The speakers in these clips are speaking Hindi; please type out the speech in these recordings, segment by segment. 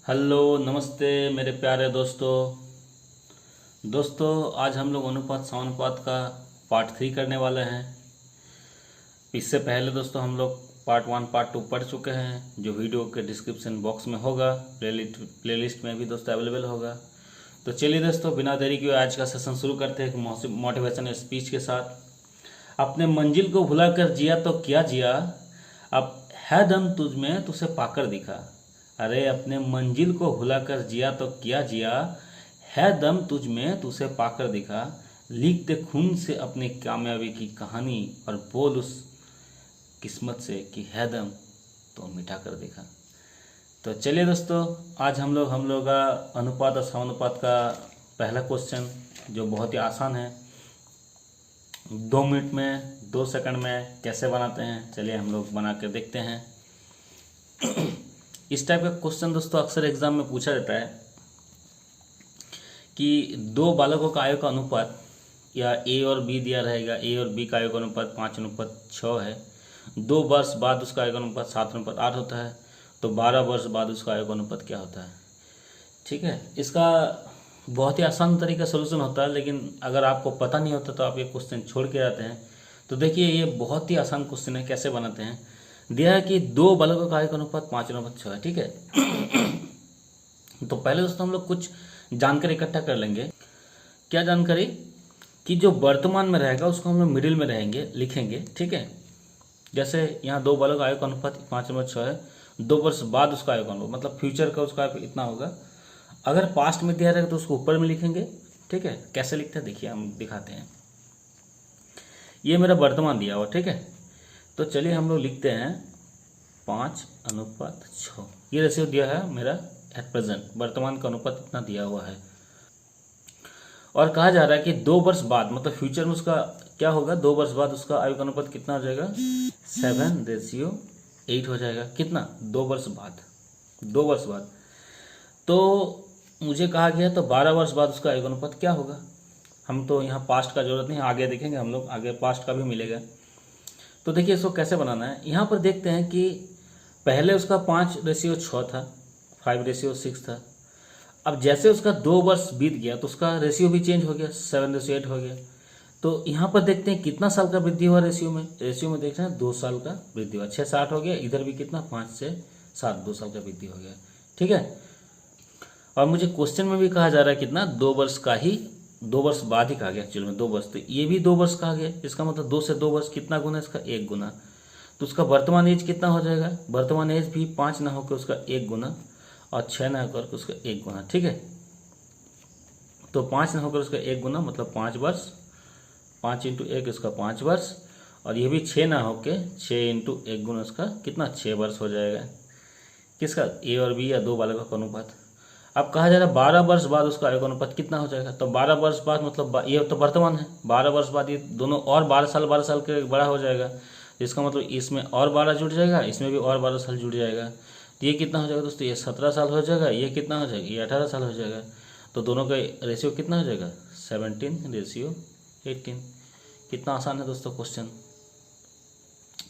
हेलो नमस्ते मेरे प्यारे दोस्तों आज हम लोग अनुपात समानुपात का पार्ट 3 करने वाले हैं। इससे पहले दोस्तों हम लोग पार्ट 1 पार्ट 2 पढ़ चुके हैं, जो वीडियो के डिस्क्रिप्शन बॉक्स में होगा, प्लेलिस्ट में भी दोस्तों अवेलेबल होगा। तो चलिए दोस्तों बिना देरी किए आज का सेशन शुरू करते हैं एक मोटिवेशन स्पीच के साथ। अपने मंजिल को भुलाकर जिया तो क्या जिया, अब है दम तुझ में तुझसे पाकर दिखा। अरे अपने मंजिल को भुलाकर जिया तो क्या जिया, है दम तुझ में तुझसे पाकर दिखा। लिख दे खून से अपनी कामयाबी की कहानी और बोल उस किस्मत से कि है दम तो मिटा कर दिखा। तो चलिए दोस्तों आज हम लोग का अनुपात और समानुपात का पहला क्वेश्चन, जो बहुत ही आसान है, 2 मिनट में 2 सेकंड में कैसे बनाते हैं, चलिए हम लोग बना के देखते हैं। इस टाइप का क्वेश्चन दोस्तों अक्सर एग्जाम में पूछा जाता है कि 2 बालकों का आयु का अनुपात, या ए और बी दिया रहेगा, ए और बी का आयु का अनुपात 5:6 है। 2 वर्ष बाद उसका आयु का अनुपात 7:8 होता है, तो 12 वर्ष बाद उसका आयु का अनुपात क्या होता है। ठीक है, इसका बहुत ही आसान तरीका सोल्यूशन होता है, लेकिन अगर आपको पता नहीं होता तो आप ये क्वेश्चन छोड़ के आते हैं। तो देखिए ये बहुत ही आसान क्वेश्चन है, कैसे बनाते हैं। दिया है कि 2 बालकों का आयु का अनुपात 5:6 है। ठीक है, तो पहले दोस्तों हम लोग कुछ जानकारी इकट्ठा कर लेंगे। क्या जानकारी? कि जो वर्तमान में रहेगा उसको हम लोग मिडिल में लिखेंगे। ठीक है, जैसे यहाँ 2 बालकों का आयु का अनुपात 5:6 है, 2 वर्ष बाद उसका आयु का अनुपात मतलब फ्यूचर का उसका इतना होगा। अगर पास्ट में दिया रहेगा तो उसको ऊपर में लिखेंगे। ठीक है, कैसे लिखते हैं देखिए, हम दिखाते हैं। ये मेरा वर्तमान दिया हुआ, ठीक है, तो चलिए हम लोग लिखते हैं 5:6। ये रेशियो दिया है मेरा एट प्रेजेंट, वर्तमान का अनुपात इतना दिया हुआ है। और कहा जा रहा है कि 2 वर्ष बाद मतलब फ्यूचर में उसका क्या होगा, 2 वर्ष बाद उसका आयु का अनुपात कितना हो जाएगा, 7:8 हो जाएगा। कितना? 2 वर्ष बाद, 2 वर्ष बाद। तो मुझे कहा गया तो 12 वर्ष बाद उसका आयु का अनुपात क्या होगा। हम तो यहाँ पास्ट का जरूरत नहीं, आगे देखेंगे हम लोग, आगे पास्ट का भी मिलेगा। तो देखिए इसको कैसे बनाना है। यहाँ पर देखते हैं कि पहले उसका 5:6 था, 5:6 था। अब जैसे उसका 2 वर्ष बीत गया तो उसका रेशियो भी चेंज हो गया, 7:8 हो गया। तो यहाँ पर देखते हैं कितना साल का वृद्धि हुआ रेशियो में देख रहे हैं 2 साल का वृद्धि हुआ, 6 से 8 हो गया। इधर भी कितना, 5 से 7, 2 साल का वृद्धि हो गया। ठीक है, और मुझे क्वेश्चन में भी कहा जा रहा है कितना, 2 वर्ष का ही, 2 वर्ष बाद ही कहा गया एक्चुअल में 2 वर्ष, तो ये भी 2 वर्ष कहा गया। इसका मतलब 2 से 2 वर्ष कितना गुना, इसका 1 गुना। तो उसका वर्तमान एज कितना हो जाएगा, वर्तमान एज भी 5 ना होकर उसका 1 गुना, और 6 ना होकर उसका 1 गुना। ठीक है, तो 5 ना होकर उसका 1 गुना मतलब 5 वर्ष, 5 × 1 उसका 5 वर्ष, और ये भी 6 ना होकर 6 × 1 गुना उसका कितना, 6 वर्ष हो जाएगा। किसका, ए और बी या 2 बालकों का अनुपात। अब कहा जा रहा है 12 वर्ष बाद उसका आयु का अनुपात कितना हो जाएगा। तो 12 वर्ष बाद मतलब ये तो वर्तमान है, 12 वर्ष बाद ये दोनों और 12 साल के बड़ा हो जाएगा। इसका मतलब इसमें और 12 जुड़ जाएगा, इसमें भी और 12 साल जुड़ जाएगा। तो ये कितना हो जाएगा दोस्तों, ये 17 साल हो जाएगा, ये कितना हो जाएगा, ये 18 साल हो जाएगा। तो दोनों का रेशियो कितना हो जाएगा, 17:18। कितना आसान है दोस्तों क्वेश्चन।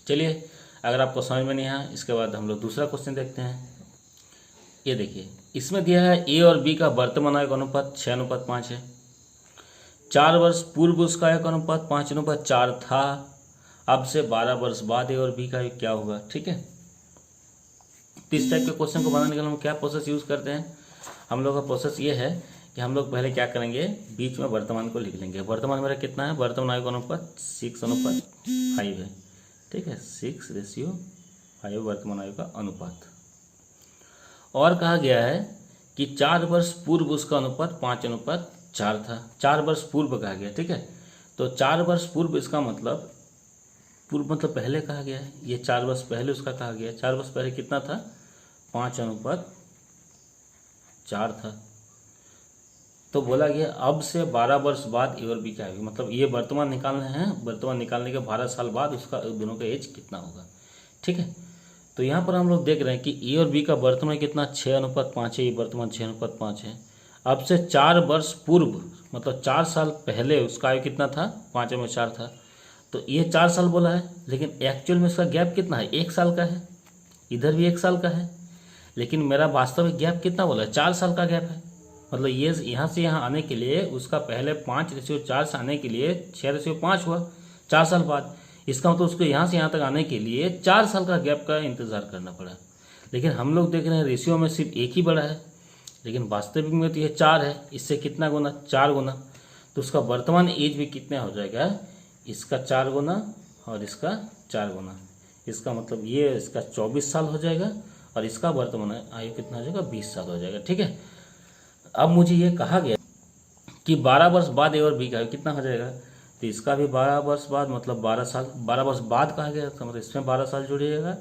चलिए अगर आपको समझ में नहीं आया, इसके बाद हम लोग दूसरा क्वेश्चन देखते हैं। ये देखिए, इसमें दिया है ए और बी का वर्तमान आयु का अनुपात 6:5 है। 4 वर्ष पूर्व उसका आयु का अनुपात 5:4 था। अब से 12 वर्ष बाद ए और बी का आयु क्या होगा। ठीक है, तो इस टाइप के क्वेश्चन को बनाने के लिए हम क्या प्रोसेस यूज करते हैं। हम लोग का प्रोसेस ये है कि हम लोग पहले क्या करेंगे, बीच में वर्तमान को लिख लेंगे। वर्तमान मेरा कितना है, वर्तमान आयु का अनुपात 6:5 है। ठीक है, 6:5 वर्तमान आयु का अनुपात। और कहा गया है कि 4 वर्ष पूर्व उसका अनुपात 5:4 था। 4 वर्ष पूर्व कहा गया। ठीक है, तो 4 वर्ष पूर्व, इसका मतलब पूर्व मतलब पहले कहा गया है, ये 4 वर्ष पहले उसका कहा गया है। 4 वर्ष पहले कितना था, 5:4 था। तो बोला गया अब से 12 वर्ष बाद ए और बी क्या होगा, मतलब ये वर्तमान निकालने हैं, वर्तमान निकालने के 12 साल बाद उसका दोनों का एज कितना होगा। ठीक है, तो यहाँ पर हम लोग देख रहे हैं कि ए और बी का वर्तमान कितना, 6:5 है, ये वर्तमान 6:5 है। अब से 4 वर्ष पूर्व मतलब 4 साल पहले उसका आयु कितना था, 5:4 था। तो ये 4 साल बोला है, लेकिन एक्चुअल में इसका गैप कितना है, 1 साल का है। इधर भी 1 साल का है, लेकिन मेरा वास्तविक गैप कितना बोला है, 4 साल का गैप है। मतलब ये यहाँ से यहाँ आने के लिए उसका पहले 5:4 से आने के लिए 6:5 हुआ 4 साल बाद। इसका मतलब उसको यहाँ से यहाँ तक आने के लिए 4 साल का गैप का इंतज़ार करना पड़ा। लेकिन हम लोग देख रहे हैं रेशियो में सिर्फ एक ही बढ़ा है, लेकिन वास्तविक में तो ये 4 है। इससे कितना गुना, 4 गुना। तो उसका वर्तमान एज भी कितना हो जाएगा, इसका 4 गुना और इसका 4 गुना। इसका मतलब ये इसका 24 साल हो जाएगा और इसका वर्तमान आयु कितना हो जाएगा, 20 साल हो जाएगा। ठीक है। अब मुझे ये कहा गया कि 12 वर्ष बाद ए और बी का आयु कितना हो जाएगा, तो इसका भी 12 वर्ष बाद मतलब 12 साल, 12 वर्ष बाद कहा गया, तो मतलब इसमें 12 साल जुड़ जाएगा,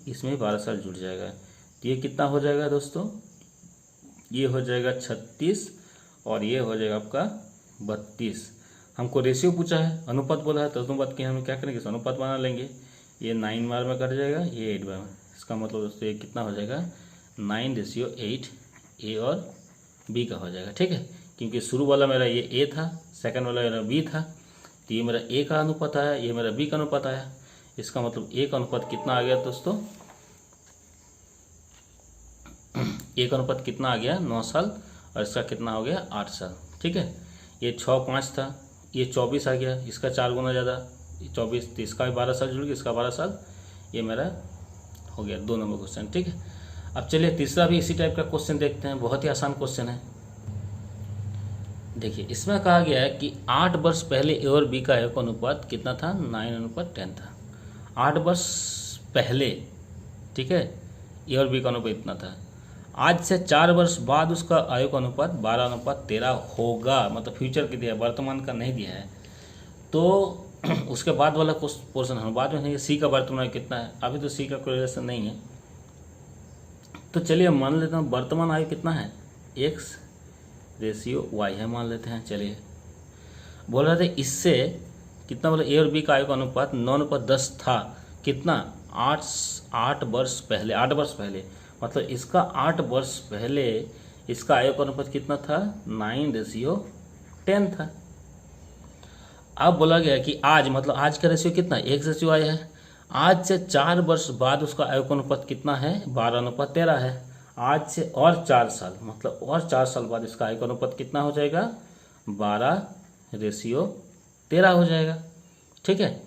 इसमें 12 साल जुड़ जाएगा। तो ये कितना हो जाएगा दोस्तों, ये हो जाएगा 36 और ये हो जाएगा आपका 32। हमको रेशियो पूछा है, अनुपात बोला है, तो अनुपात के हम क्या करेंगे, इस अनुपात बना लेंगे। ये 9 बार में कट जाएगा, ये 8 बार में। इसका मतलब दोस्तों ये कितना हो जाएगा, 9:8 ए और बी का हो जाएगा। ठीक है, क्योंकि शुरू वाला मेरा ये ए था, सेकंड वाला मेरा बी था, तो ये मेरा ए का अनुपात आया, ये मेरा बी का अनुपात आया। इसका मतलब ए का अनुपात कितना आ गया दोस्तों, ए का अनुपात कितना आ गया, 9 साल, और इसका कितना हो गया, 8 साल। ठीक है, ये 6-5 था, ये 24 आ गया, इसका 4 गुना ज़्यादा 24, तो इसका भी 12 साल जुड़ गया, इसका 12 साल। ये मेरा हो गया 2 नंबर क्वेश्चन। ठीक है, अब चलिए तीसरा भी इसी टाइप का क्वेश्चन देखते हैं, बहुत ही आसान क्वेश्चन है। देखिए इसमें कहा गया है कि 8 वर्ष पहले ए और बी का आयु का अनुपात कितना था, 9:10 था। 8 वर्ष पहले, ठीक है, ए और बी का अनुपात इतना था। आज से 4 वर्ष बाद उसका आयु का अनुपात 12:13 होगा। मतलब फ्यूचर की दिया है, वर्तमान का नहीं दिया है। तो उसके बाद वाला पोर्शन हम बाद में नहीं, सी का वर्तमान आयु कितना है, अभी तो सी का कोई रिलेशन नहीं है। तो चलिए मान लेता हूँ वर्तमान आयु कितना है, X/Y है, मान लेते हैं। चलिए बोल रहे थे इससे कितना, बोला ए और बी का आयु का अनुपात 9:10 था, कितना, 8 वर्ष पहले। 8 वर्ष पहले मतलब इसका 8 वर्ष पहले इसका आयु का अनुपात कितना था, 9:10 था। अब बोला गया कि आज, मतलब आज का रेशियो कितना, X/Y है। आज से 4 वर्ष बाद उसका आयु का अनुपात कितना है, 12:13 है। आज से और 4 साल, मतलब और 4 साल बाद इसका आयु का अनुपात कितना हो जाएगा, 12:13 हो जाएगा। ठीक है,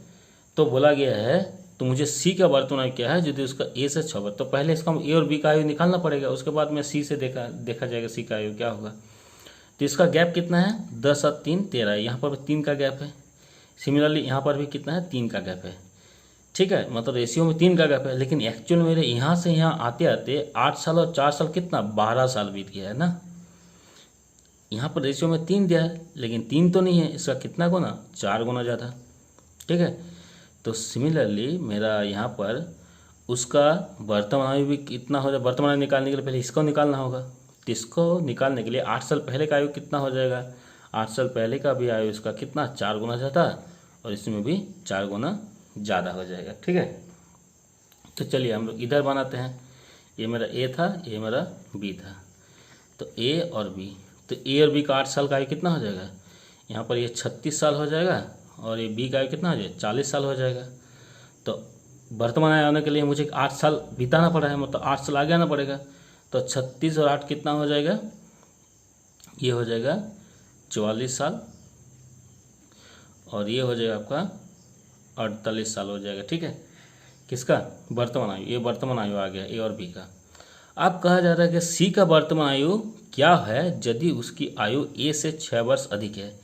तो बोला गया है, तो मुझे सी का वर्तमान आयु क्या है, यदि उसका ए से 6 वर्ष, तो पहले इसका ए और बी का आयु निकालना पड़ेगा, उसके बाद में सी से देखा जाएगा सी का आयु क्या होगा। तो इसका गैप कितना है, 10 और 3 13, यहाँ पर भी 3 का गैप है। सिमिलरली यहाँ पर भी कितना है, 3 का गैप है। ठीक है, मतलब रेशियो में 3 का गैप है, लेकिन एक्चुअल मेरे यहाँ से यहाँ आते आते 8 साल और 4 साल कितना, 12 साल बीत गया है ना। यहाँ पर रेशियो में 3 दिया है, लेकिन 3 तो नहीं है, इसका कितना गुना, 4 गुना ज़्यादा। ठीक है, तो सिमिलरली मेरा यहाँ पर उसका वर्तमान आयु भी कितना हो जाए, वर्तमान आयु निकालने के लिए पहले इसको निकालना होगा। तो इसको निकालने के लिए 8 साल पहले का आयु कितना हो जाएगा, 8 साल पहले का भी आयु इसका कितना, 4 गुना ज़्यादा, और इसमें भी 4 गुना ज़्यादा हो जाएगा। ठीक है, तो चलिए हम लोग इधर बनाते हैं। ये मेरा ए था, ये मेरा बी था, तो ए और बी, तो ए और बी का 8 साल का आयु कितना हो जाएगा, यहाँ पर ये 36 साल हो जाएगा, और ये बी का आयु कितना हो जाएगा, 40 साल हो जाएगा। तो वर्तमान आयु आने के लिए मुझे 8 साल बिताना पड़ा है, मतलब 8 साल आगे आना पड़ेगा। तो 36 और 8 कितना हो जाएगा, ये हो जाएगा 44 साल, और ये हो जाएगा आपका 48 साल हो जाएगा। ठीक है, किसका, वर्तमान आयु, ये वर्तमान आयु आ गया ए और बी का। अब कहा जा रहा है कि सी का वर्तमान आयु क्या है यदि उसकी आयु ए से 6 वर्ष अधिक है।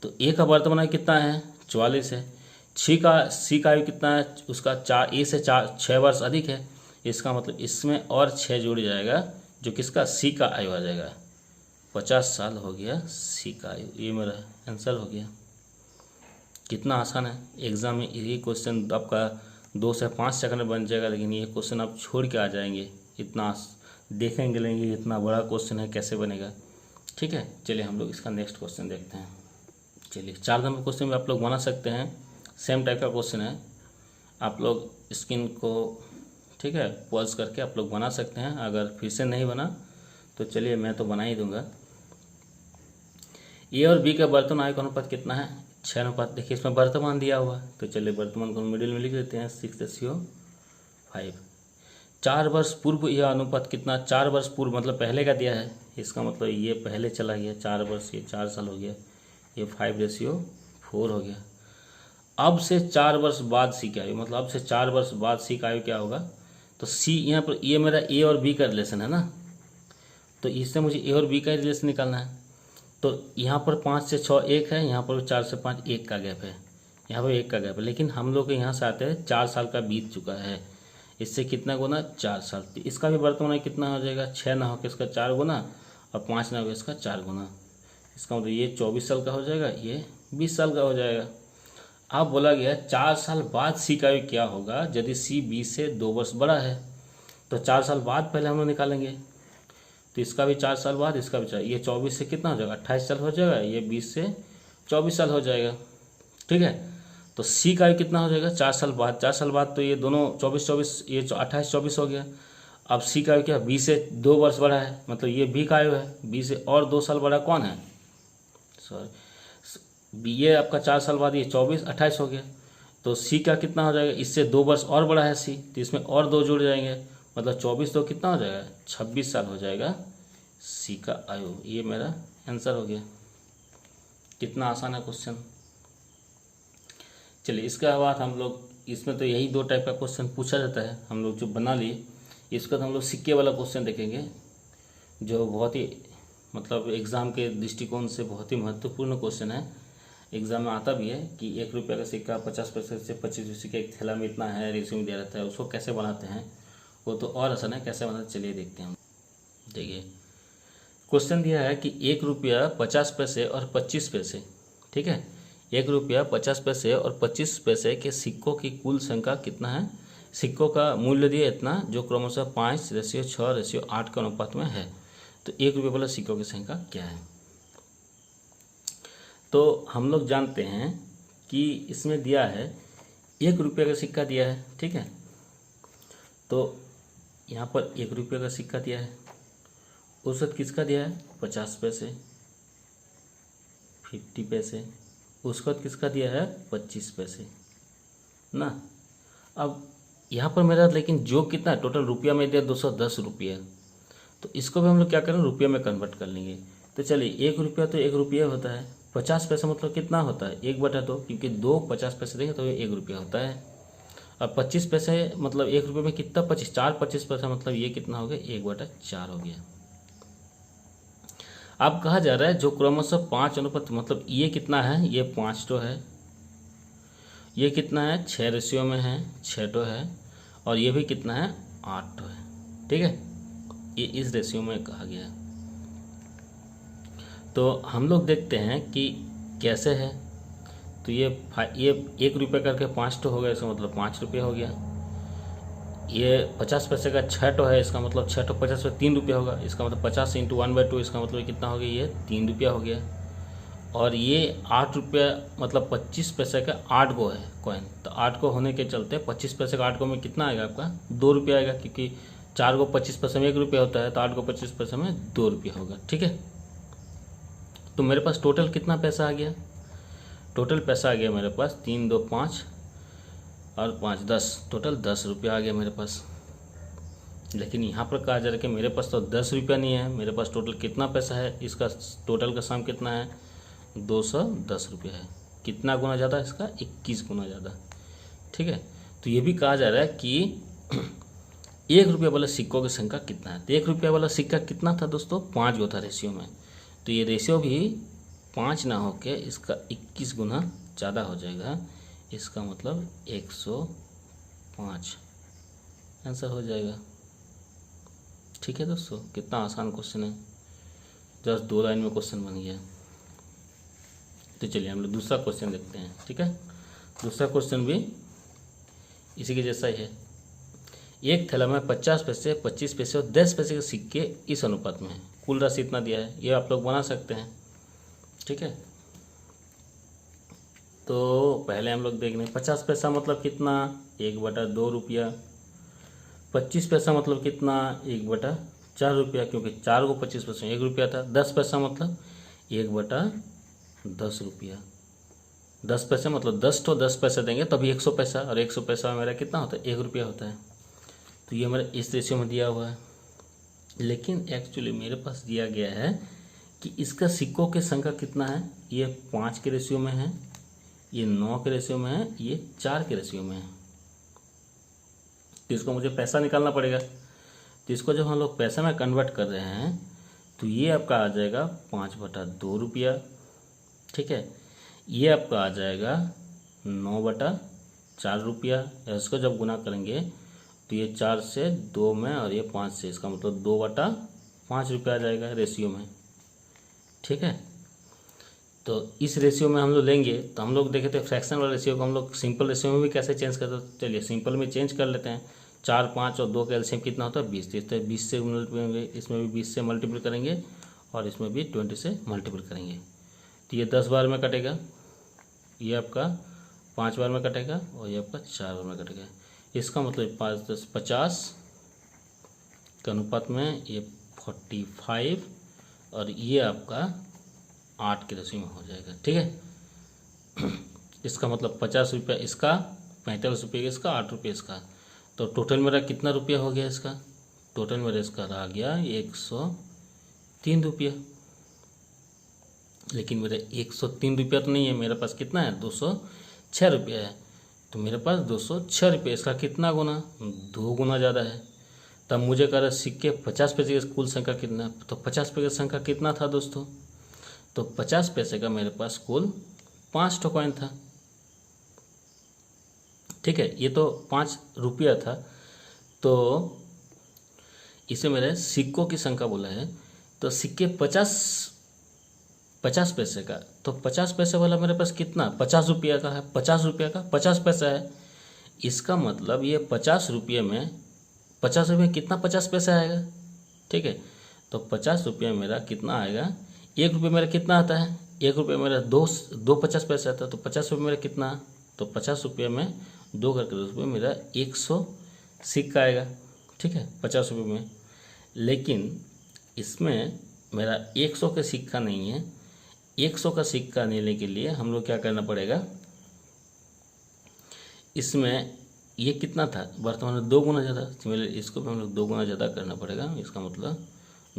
तो ए का वर्तमान आयु कितना है, 44 है। सी का आयु कितना है, उसका 6 वर्ष अधिक है। इसका मतलब इसमें और 6 जुड़ जाएगा, जो किसका, सी का आयु आ जाएगा, 50 साल हो गया सी का आयु। ये मेरा आंसर हो गया। कितना आसान है, एग्ज़ाम में ये क्वेश्चन आपका 2 से 5 सेकंड में बन जाएगा, लेकिन ये क्वेश्चन आप छोड़ के आ जाएंगे, इतना देखेंगे लेंगे इतना बड़ा क्वेश्चन है कैसे बनेगा। ठीक है, चलिए हम लोग इसका नेक्स्ट क्वेश्चन देखते हैं। चलिए 4 नंबर क्वेश्चन भी आप लोग बना सकते हैं, सेम टाइप का क्वेश्चन है। आप लोग स्क्रीन को, ठीक है, पॉज करके आप लोग बना सकते हैं। अगर फिर से नहीं बना तो चलिए मैं तो बना ही दूंगा। ए और बी का वर्तमान आयु का अनुपात कितना है, 6:5। देखिए इसमें वर्तमान दिया हुआ, तो चलिए वर्तमान को मिडिल में लिख देते हैं, 6:5। 4 वर्ष पूर्व यह अनुपात कितना, 4 वर्ष पूर्व मतलब पहले का दिया है, इसका मतलब ये पहले चला गया 4 वर्ष, ये 4 साल हो गया, ये 5:4 हो गया। अब से 4 वर्ष बाद सी की आयु, मतलब अब से 4 वर्ष बाद सी का आयु क्या होगा, तो सी यहाँ पर ये मेरा ए और बी का रिलेशन है ना, तो इससे मुझे ए और बी का रिलेशन निकालना है। तो यहाँ पर 5 से 6 1 है, यहाँ पर 4 से 5 1 का गैप है, यहाँ पर 1 का गैप है, लेकिन हम लोग के यहाँ से आते हैं 4 साल का बीत चुका है, इससे कितना गुना 4 साल, तो इसका भी वर्तमान कितना हो जाएगा, 6 ना होकर इसका 4 गुना और 5 ना होकर इसका 4 गुना, इसका मतलब ये 24 साल का हो जाएगा, ये 20 साल का हो जाएगा। अब बोला गया 4 साल बाद सी का आयु क्या होगा यदि सी 20 से 2 वर्ष बड़ा है, तो 4 साल बाद पहले हम लोग निकालेंगे, तो इसका भी 4 साल बाद, इसका भी 4, ये 24 से कितना हो जाएगा 28 साल हो जाएगा, ये 20 से 24 साल हो जाएगा, ठीक है। तो सी का आयु कितना हो जाएगा 4 साल बाद, 4 साल बाद तो ये दोनों 24 ये 28 24 हो गया। अब सी का आयु क्या 20 से 2 वर्ष बड़ा है, मतलब ये बी का आयु है, 20 से और 2 साल बड़ा कौन है, सॉरी ये आपका 4 साल बाद ये 24 28 हो गया, तो सी का कितना हो जाएगा, इससे 2 वर्ष और बड़ा है सी, तो इसमें और 2 जुड़ जाएंगे, मतलब 24 तो कितना हो जाएगा 26 साल हो जाएगा सी का आयु। ये मेरा आंसर हो गया। कितना आसान है क्वेश्चन। चलिए इसके बाद हम लोग इसमें तो यही 2 टाइप का क्वेश्चन पूछा जाता है, हम लोग जो बना लिए। इसके बाद हम लोग सिक्के वाला क्वेश्चन देखेंगे, जो बहुत ही मतलब एग्ज़ाम के दृष्टिकोण से बहुत ही महत्वपूर्ण क्वेश्चन है। एग्ज़ाम में आता भी है कि 1 रुपये का सिक्का 50 पैसे से 25 पैसे के एक थैला में इतना है, रेशियो में दिया रहता है, उसको कैसे बनाते हैं वो तो और आसान है, कैसे बनाते चलिए देखते हैं हम। देखिए क्वेश्चन दिया है कि 1 रुपया 50 पैसे और 25 पैसे, ठीक है, 1 रुपया 50 पैसे और 25 पैसे के सिक्कों की कुल संख्या कितना है, सिक्कों का मूल्य दिया इतना जो क्रमशः 5:6:8 के अनुपात में है, तो 1 रुपये वाला सिक्कों की संख्या क्या है। तो हम लोग जानते हैं कि इसमें दिया है 1 रुपये का सिक्का दिया है, ठीक है, तो यहाँ पर 1 रुपये का सिक्का दिया है, उस वक्त किसका दिया है 50 पैसे 50 पैसे, उसके बाद किसका दिया है 25 पैसे ना। अब यहाँ पर मेरा लेकिन जो कितना टोटल रुपया में दिया 210 रुपया, तो इसको भी हम लोग क्या करें रुपये में कन्वर्ट कर लेंगे। तो चलिए 1 रुपया तो 1 रुपया होता है, 50 पैसा मतलब कितना होता है 1/2, क्योंकि 2 50 पैसे देंगे तो ये 1 रुपया होता है। और 25 पैसे मतलब 1 रुपये में कितना 25 4 25 पैसा मतलब ये कितना हो गया 1/4 हो गया। अब कहा जा रहा है जो क्रमशः 5 अनुपात मतलब ये कितना है, ये 5 तो है, ये कितना है 6 रेशियो में है 6 तो है, और ये भी कितना है 8 तो है, ठीक है, ये इस रेशियो में कहा गया है। तो हम लोग देखते हैं कि कैसे है, तो ये 1 रुपये करके 5 तो हो गया, इसका मतलब 5 रुपये हो गया। ये 50 पैसे का 6 तो है, इसका मतलब 6 तो 50 पे 3 रुपया होगा, इसका मतलब 50 × 1/2, इसका मतलब कितना हो गया ये 3 रुपया हो गया। और ये 8 रुपया मतलब 25 पैसे का 8 गो है कॉइन, तो 8 को होने के चलते 25 पैसे का 8 गो में कितना आएगा आपका 2 रुपया आएगा, क्योंकि 4 गो 25 पैसे में 1 रुपया होता है, तो 8 गो 25 पैसे में 2 रुपया होगा, ठीक है। तो मेरे पास टोटल कितना पैसा आ गया, टोटल पैसा आ गया मेरे पास 3 2 5 और 5 10, टोटल 10 रुपया आ गया मेरे पास। लेकिन यहाँ पर कहा जा रहा है कि मेरे पास तो 10 रुपया नहीं है, मेरे पास टोटल कितना पैसा है, इसका टोटल का सम कितना है 210 रुपया है। कितना गुना ज़्यादा, इसका 21 गुना ज़्यादा, ठीक है। तो ये भी कहा जा रहा है कि 1 रुपये वाला सिक्कों की संख्या कितना है, तो 1 रुपया वाला सिक्का कितना था दोस्तों 5 गो था रेशियो में, तो ये रेशियो भी 5 ना होके इसका 21 गुना ज़्यादा हो जाएगा, इसका मतलब 105 आंसर हो जाएगा, ठीक है दोस्तों। कितना आसान क्वेश्चन है, जस्ट 2 लाइन में क्वेश्चन बन गया। तो चलिए हम लोग दूसरा क्वेश्चन देखते हैं, ठीक है। दूसरा क्वेश्चन भी इसी के जैसा ही है। एक थैला में 50 पैसे 25 पैसे और 10 पैसे के सिक्के इस अनुपात में है, कुल राशि इतना दिया है, ये आप लोग बना सकते हैं, ठीक है। तो पहले हम लोग देख रहे हैं 50 पैसा मतलब कितना 1/2 रुपया, 25 पैसा मतलब कितना 1/4 रुपया, क्योंकि 4 को 25 पैसे 1 रुपया था। 10 पैसा मतलब 1/10 रुपया, 10 पैसे मतलब 10 तो 10 पैसे देंगे तभी 100 पैसा, और 100 पैसा मेरा कितना होता है 1 रुपया होता है, तो ये हमारे इस रेशियो में दिया हुआ है, लेकिन एक्चुअली मेरे पास दिया गया है कि इसका सिक्कों की संख्या कितना है, ये 5 के रेशियो में है, ये 9 के रेशियो में है, ये 4 के रेशियो में है। तो इसको मुझे पैसा निकालना पड़ेगा। तो इसको जब हम लोग पैसा में कन्वर्ट कर रहे हैं तो ये आपका आ जाएगा 5/2 रुपया, ठीक है। ये आपका आ जाएगा 9/4 रुपया। इसको जब गुना करेंगे तो ये 4 से 2 में और ये 5 से, इसका मतलब 2/5 रुपया आ जाएगा रेशियो में, ठीक है। तो इस रेशियो में हम लोग लेंगे तो हम लोग देखे थे फ्रैक्शन वाले रेशियो को हम लोग सिंपल रेशियो में भी कैसे चेंज करते हैं। चलिए सिंपल में चेंज कर लेते हैं। 4, 5 और 2 का एलसीएम कितना होता है 20। तो 20 से मल्टीप्लाई, इसमें भी 20 से मल्टीपल करेंगे और इसमें भी 20 से मल्टीपल करेंगे। तो ये 10 बार में कटेगा, ये आपका 5 बार में कटेगा और ये आपका 4 बार में कटेगा। इसका मतलब 5, 10, 50 के अनुपात में ये 45 और ये आपका 8 के रेशियो में हो जाएगा, ठीक है। इसका मतलब 50 रुपया इसका, 45 रुपये इसका, 8 रुपये इसका। तो टोटल मेरा कितना रुपया हो गया इसका, टोटल मेरा इसका रह गया 103 रुपया। लेकिन मेरा 103 रुपया तो नहीं है, मेरे पास कितना है 206 रुपया है। तो मेरे पास 206 रुपये, इसका कितना गुना, 2 गुना ज़्यादा है। तब मुझे कह रहा सिक्के 50 पैसे की कुल संख्या कितना, तो 50 पैसे की संख्या कितना था दोस्तों, तो 50 पैसे का मेरे पास कुल 5 ठो कॉइन था, ठीक है। ये तो 5 रुपया था, तो इसे मेरे सिक्कों की संख्या बोला है। तो सिक्के 50 पैसे का, तो 50 पैसे वाला मेरे पास कितना 50 रुपया का है, 50 रुपया का 50 पैसा है। इसका मतलब ये 50 रुपये में 50 रुपये कितना 50 पैसा आएगा, ठीक है। तो 50 रुपये मेरा कितना आएगा, 1 रुपये मेरा कितना आता है, 1 रुपये मेरा 2 50 पैसा आता है। तो 50 रुपये मेरा कितना, तो 50 रुपये में 2 करके 2 रुपये मेरा 100 सिक्का आएगा, ठीक है 50 रुपये में। लेकिन इसमें मेरा 100 का सिक्का नहीं है। 100 का सिक्का लेने के लिए हम लोग क्या करना पड़ेगा, इसमें ये कितना था वर्तमान में 2 गुना ज़्यादा, सिमिलर इसको भी हम लोग 2 गुना ज़्यादा करना पड़ेगा। इसका मतलब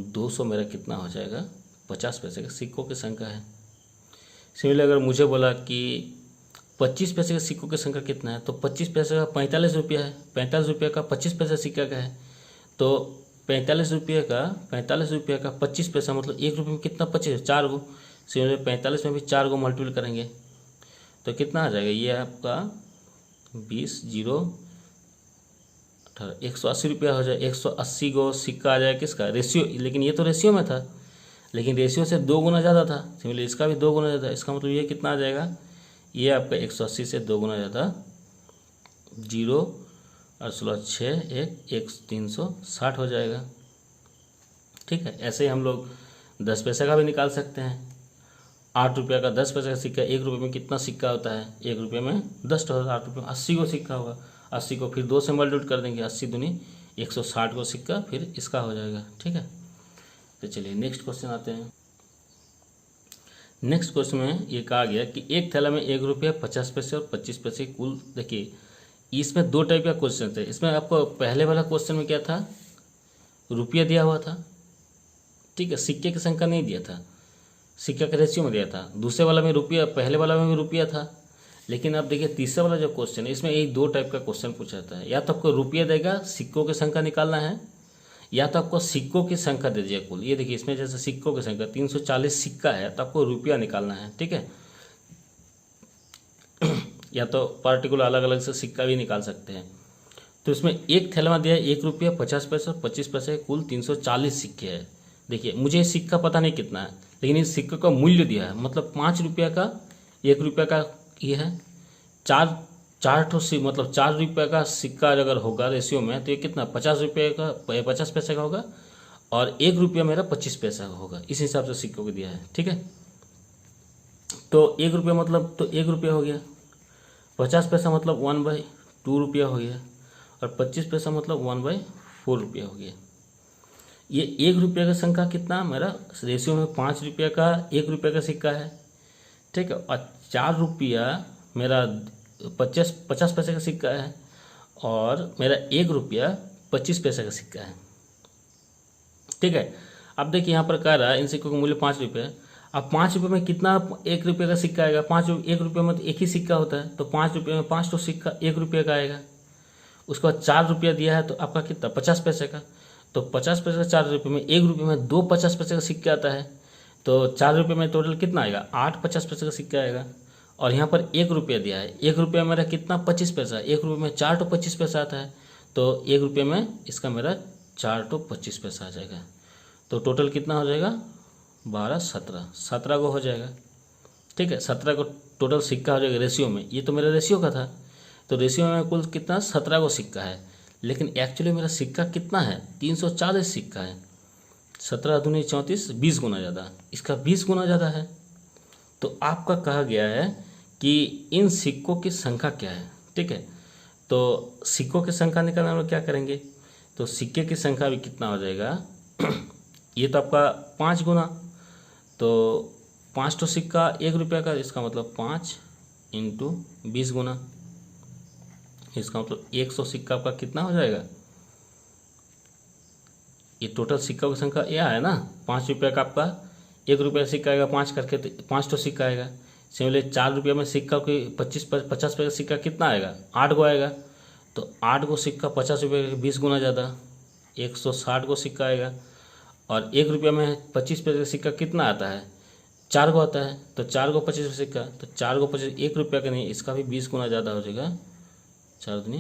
200 मेरा कितना हो जाएगा 50 पैसे के सिक्कों की संख्या है। सिमिलर अगर मुझे बोला कि 25 पैसे के सिक्कों की संख्या कितना है, तो 25 पैसे का 45 रुपया है, 45 रुपये का 25 पैसा सिक्का का है। तो 45 रुपये का 25 पैसा मतलब 1 रुपये में कितना 25, 4 गो। सिमिलर 45 में भी 4 गो मल्टीपल करेंगे तो कितना आ जाएगा, ये आपका 20 0 18 180 रुपया हो जाए। 180 गो सिक्का आ जाए किसका, रेशियो। लेकिन ये तो रेशियो में था, लेकिन रेशियो से 2 गुना ज़्यादा था। सिमिलर इसका भी 2 गुना ज़्यादा। इसका मतलब ये कितना आ जाएगा, ये आपका 180 से 2 गुना ज़्यादा, 0 और 16 6 1 360 हो जाएगा, ठीक है। ऐसे ही हम लोग 10 पैसे का भी निकाल सकते हैं। 8 रुपया का 10 पैसे का सिक्का, 1 रुपये में कितना सिक्का होता है, 1 रुपये में 10 होता है। 8 रुपये में 80 को सिक्का होगा। 80 को फिर 2 से मल्टीप्लाई कर देंगे, 80 दूनी 160 को सिक्का फिर इसका हो जाएगा, ठीक है। तो चलिए नेक्स्ट क्वेश्चन आते हैं। नेक्स्ट क्वेश्चन में ये कहा गया कि एक थैला में 1 रुपया 50 पैसे और 25 पैसे कुल। देखिए इसमें 2 टाइप का क्वेश्चन थे। इसमें आपको पहले वाला क्वेश्चन में क्या था, रुपया दिया हुआ था, ठीक है, सिक्के की संख्या नहीं दिया था, सिक्का का रेशियो में दिया था। दूसरे वाला में रुपया, पहले वाला में भी रुपया था। लेकिन अब देखिए तीसरा वाला जो क्वेश्चन है इसमें यही 2 टाइप का क्वेश्चन पूछा जाता है। या तो आपको रुपया देगा, सिक्कों की संख्या निकालना है, या तो आपको सिक्कों की संख्या दे दिया कुल। ये देखिए इसमें जैसे सिक्कों की संख्या 340 सिक्का है तो आपको रुपया निकालना है, ठीक है। या तो पार्टिकुलर अलग अलग से सिक्का भी निकाल सकते हैं। तो इसमें एक थैला में दिया है 1 रुपया 50 पैसे और 25 पैसे कुल 340 सिक्के हैं। देखिए मुझे सिक्का पता नहीं कितना है, लेकिन इस सिक्के का मूल्य दिया है, मतलब 5 रुपया का 1 रुपया का ये है, 4 ठो मतलब 4 रुपये का सिक्का अगर होगा रेशियो में तो ये कितना 50 रुपये का 50 पैसे का होगा, और 1 रुपया मेरा 25 पैसा का होगा। इस हिसाब से सिक्कों को दिया है, ठीक है। तो 1 रुपया मतलब तो 1 रुपया हो गया, 50 पैसा मतलब 1/2 रुपया हो गया, और 25 पैसा मतलब 1/4 रुपया हो गया। ये 1 रुपये का संख्या कितना मेरा रेशियो में 5 रुपये का 1 रुपये का सिक्का है, ठीक है। और 4 रुपया मेरा 50 पैसे का सिक्का है, और मेरा 1 रुपया 25 पैसे का सिक्का है। ठीक है, अब देखिए यहाँ पर कह रहा है इन सिक्कों का मूल्य 5 रुपये है। अब 5 रुपये में कितना 1 रुपये का सिक्का आएगा? 1 रुपये में तो एक ही सिक्का होता है, तो 5 रुपये में 5 तो सिक्का 1 रुपये का आएगा। उसके बाद 4 रुपया दिया है तो आपका कितना 50 पैसे का, तो 50 पैसे का 4 रुपये में 1 रुपये में 2 50 पैसे का सिक्का आता है, तो 4 रुपये में टोटल कितना आएगा? 8 50 पैसे का सिक्का आएगा। और यहाँ पर 1 रुपया दिया है, 1 रुपया मेरा कितना 25 पैसा, 1 रुपये में 4 तो 25 पैसा आता है, तो 1 रुपये में इसका मेरा 4 तो 25 पैसा आ जाएगा। तो टोटल कितना हो जाएगा? 12 17 को हो जाएगा। ठीक है, 17 को टोटल सिक्का हो जाएगा रेशियो में। ये तो मेरा रेशियो का था, तो रेशियो में कुल कितना 17 को सिक्का है, लेकिन एक्चुअली मेरा सिक्का कितना है? 340 सिक्का है। 17 दूनी 34, 20 गुना ज़्यादा, इसका 20 गुना ज़्यादा है। तो आपका कहा गया है कि इन सिक्कों की संख्या क्या है। ठीक है, तो सिक्कों की संख्या निकालने में क्या करेंगे? तो सिक्के की संख्या भी कितना हो जाएगा? ये तो आपका 5 गुना, तो 5 तो सिक्का 1 रुपये का, इसका मतलब 5 इंटू 20 गुना, इसका मतलब 100 सिक्का आपका कितना हो जाएगा? ये टोटल सिक्का की संख्या यह है ना, 5 रुपये का आपका 1 रुपये सिक्का आएगा 5 करके, तो 5 तो सिक्का आएगा। सिमिलरली 4 रुपये में सिक्का की 50 पैसे का सिक्का कितना आएगा? 8 गो आएगा, तो 8 गो सिक्का 50 रुपये का 20 गुना ज़्यादा, 160 गो सिक्का आएगा। और 1 रुपये में 25 पैसे का सिक्का कितना आता है? 4 गो आता है, तो 4 गो 25 सिक्का, तो 4 गो 25 1 रुपये का नहीं, इसका भी 20 गुना ज़्यादा हो जाएगा, 4 दूनी